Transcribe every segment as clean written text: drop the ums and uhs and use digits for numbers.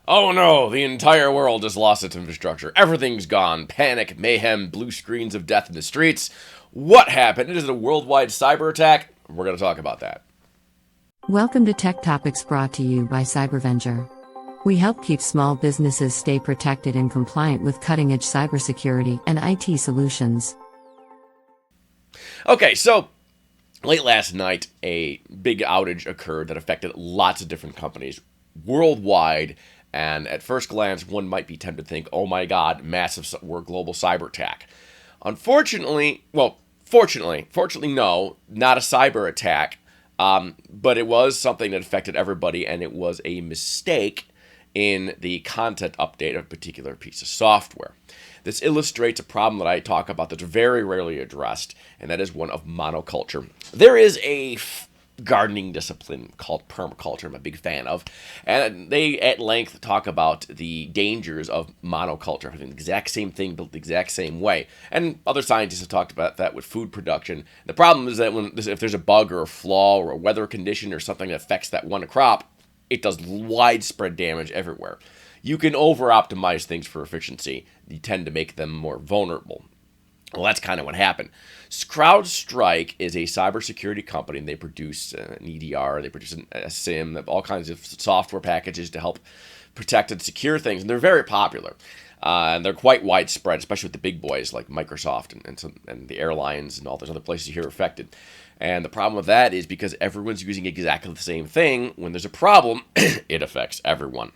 Oh no, the entire world has lost its infrastructure. Everything's gone. Panic, mayhem, blue screens of death in the streets. What happened? Is it a worldwide cyber attack? We're going to talk about that. Welcome to Tech Topics brought to you by Cybervenger. We help keep small businesses stay protected and compliant with cutting-edge cybersecurity and IT solutions. Okay, so late last night, a big outage occurred that affected lots of different companies worldwide. And at first glance, one might be tempted to think, oh my God, massive global cyber attack. Fortunately, no, not a cyber attack. But it was something that affected everybody, and it was a mistake in the content update of a particular piece of software. This illustrates a problem that I talk about that's very rarely addressed, and that is one of monoculture. There is a gardening discipline called permaculture I'm a big fan of, and they at length talk about the dangers of monoculture, having the exact same thing built the exact same way. And other scientists have talked about that with food production. The problem is that if there's a bug or a flaw or a weather condition or something that affects that one crop, it does widespread damage everywhere. You can over-optimize things for efficiency. You tend to make them more vulnerable. Well, that's kind of what happened. CrowdStrike is a cybersecurity company, and they produce an EDR, they produce a SIM, they have all kinds of software packages to help protect and secure things, and they're very popular. And they're quite widespread, especially with the big boys like Microsoft and the airlines and all those other places here affected. And the problem with that is because everyone's using exactly the same thing, when there's a problem, it affects everyone.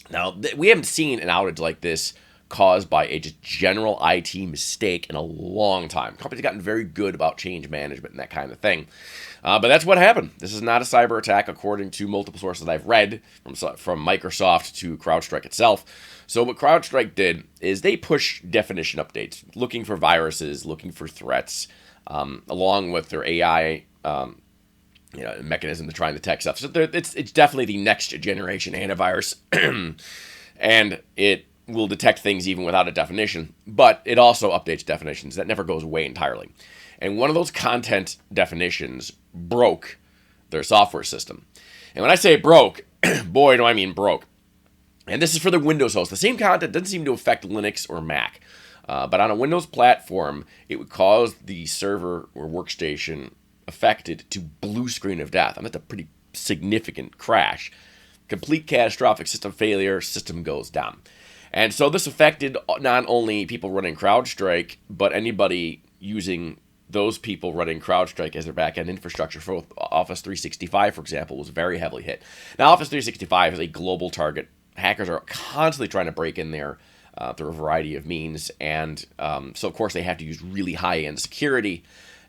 Now, we haven't seen an outage like this caused by a just general IT mistake in a long time. Companies have gotten very good about change management and that kind of thing. But that's what happened. This is not a cyber attack, according to multiple sources I've read, from Microsoft to CrowdStrike itself. So what CrowdStrike did is they push definition updates, looking for viruses, looking for threats, along with their AI mechanism to try and detect stuff. So it's definitely the next generation antivirus, and it will detect things even without a definition, but it also updates definitions. That never goes away entirely. And one of those content definitions broke their software system. And when I say broke, boy, do I mean broke. And this is for the Windows host. The same content doesn't seem to affect Linux or Mac. But on a Windows platform, it would cause the server or workstation affected to blue screen of death. I mean, that's a pretty significant crash. Complete catastrophic system failure, system goes down. And so this affected not only people running CrowdStrike, but anybody using those people running CrowdStrike as their back-end infrastructure. For Office 365, for example, was very heavily hit. Now, Office 365 is a global target. Hackers are constantly trying to break in there through a variety of means. And so, of course, they have to use really high-end security.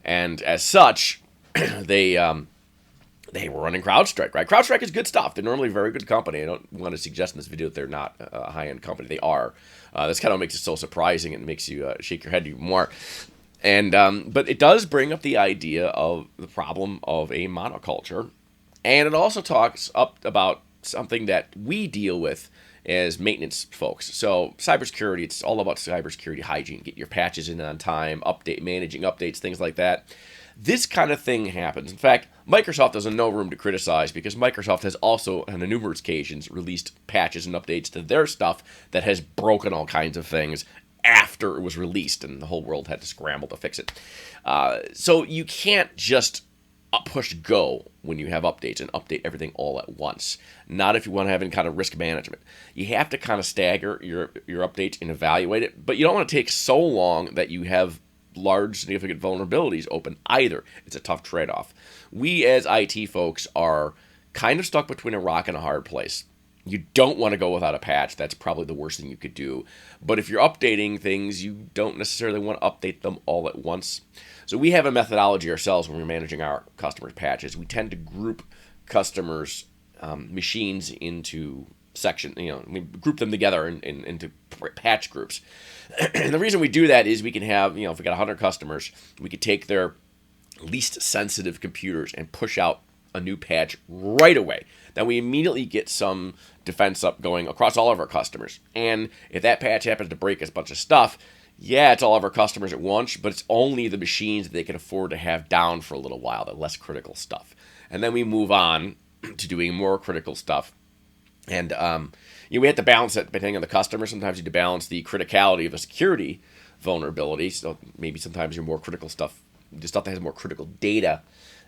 And as such, they were running CrowdStrike, right? CrowdStrike is good stuff. They're normally a very good company. I don't want to suggest in this video that they're not a high-end company. They are. This kind of makes it so surprising and makes you shake your head even more. And but it does bring up the idea of the problem of a monoculture. And it also talks up about something that we deal with as maintenance folks. So cybersecurity, it's all about cybersecurity hygiene. Get your patches in on time, managing updates, things like that. This kind of thing happens. In fact, Microsoft has no room to criticize because Microsoft has also, on numerous occasions, released patches and updates to their stuff that has broken all kinds of things after it was released, and the whole world had to scramble to fix it. So you can't just push go when you have updates and update everything all at once. Not if you want to have any kind of risk management. You have to kind of stagger your updates and evaluate it, but you don't want to take so long that you have large significant vulnerabilities open either. It's a tough trade-off. We as IT folks are kind of stuck between a rock and a hard place. You don't want to go without a patch. That's probably the worst thing you could do. But if you're updating things, you don't necessarily want to update them all at once. So we have a methodology ourselves when we're managing our customers' patches. We tend to group customers' machines into section, we group them together into patch groups. And the reason we do that is we can have, if we got 100 customers, we could take their least sensitive computers and push out a new patch right away. Then we immediately get some defense up going across all of our customers. And if that patch happens to break a bunch of stuff, yeah, it's all of our customers at once, but it's only the machines that they can afford to have down for a little while, the less critical stuff. And then we move on to doing more critical stuff And we have to balance it depending on the customer. Sometimes you have to balance the criticality of a security vulnerability. So maybe sometimes your more critical stuff, the stuff that has more critical data,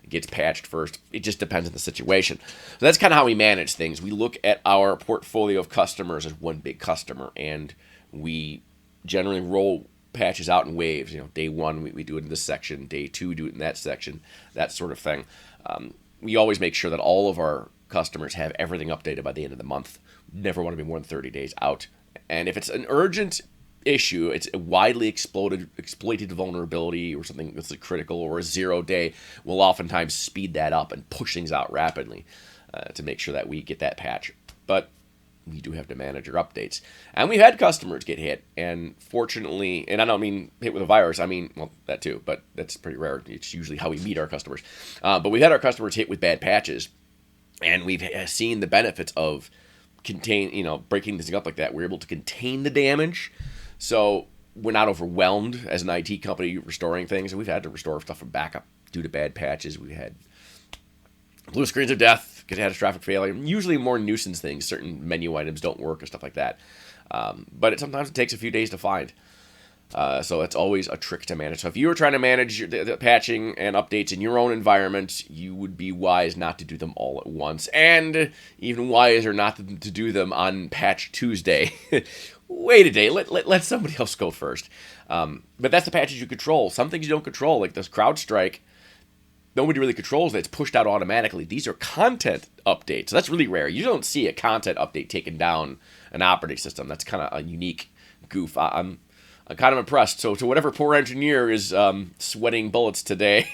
gets patched first. It just depends on the situation. So that's kind of how we manage things. We look at our portfolio of customers as one big customer, and we generally roll patches out in waves. Day one, we do it in this section. Day two, we do it in that section, that sort of thing. We always make sure that all of our customers have everything updated by the end of the month. Never want to be more than 30 days out. And if it's an urgent issue, it's a widely exploited vulnerability or something that's critical, or a 0 day, we'll oftentimes speed that up and push things out rapidly to make sure that we get that patch. But we do have to manage our updates. And we've had customers get hit, and fortunately, and I don't mean hit with a virus, I mean, well, that too, but that's pretty rare. It's usually how we meet our customers. But we've had our customers hit with bad patches, and we've seen the benefits of breaking this up like that. We're able to contain the damage, so we're not overwhelmed as an IT company restoring things. And we've had to restore stuff from backup due to bad patches. We had blue screens of death because it had a traffic failure. Usually more nuisance things. Certain menu items don't work and stuff like that. But sometimes it takes a few days to find. So it's always a trick to manage. So if you were trying to manage the patching and updates in your own environment, you would be wise not to do them all at once. And even wiser not to do them on Patch Tuesday. Wait a day. Let somebody else go first. But that's the patches you control. Some things you don't control, like this CrowdStrike. Nobody really controls it. It's pushed out automatically. These are content updates. So that's really rare. You don't see a content update taking down an operating system. That's kind of a unique goof. I'm kind of impressed. So to whatever poor engineer is sweating bullets today,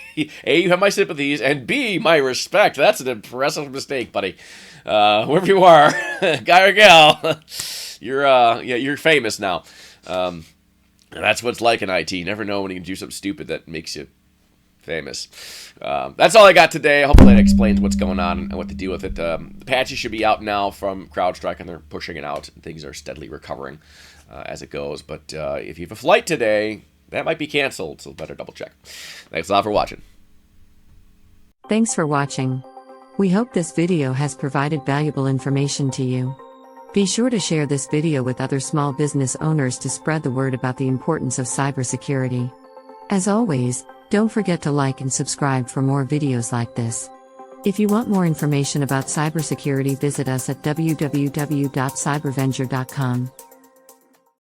A, you have my sympathies, and B, my respect. That's an impressive mistake, buddy. Whoever you are, guy or gal, you're famous now. And that's what it's like in IT. You never know when you can do something stupid that makes you famous. That's all I got today. Hopefully that explains what's going on and what to deal with it. The patches should be out now from CrowdStrike, and they're pushing it out. Things are steadily recovering as it goes. But if you have a flight today, that might be canceled, so better double check. Thanks a lot for watching. Thanks for watching. We hope this video has provided valuable information to you. Be sure to share this video with other small business owners to spread the word about the importance of cybersecurity. As always, don't forget to like and subscribe for more videos like this. If you want more information about cybersecurity, visit us at www.cybervenger.com.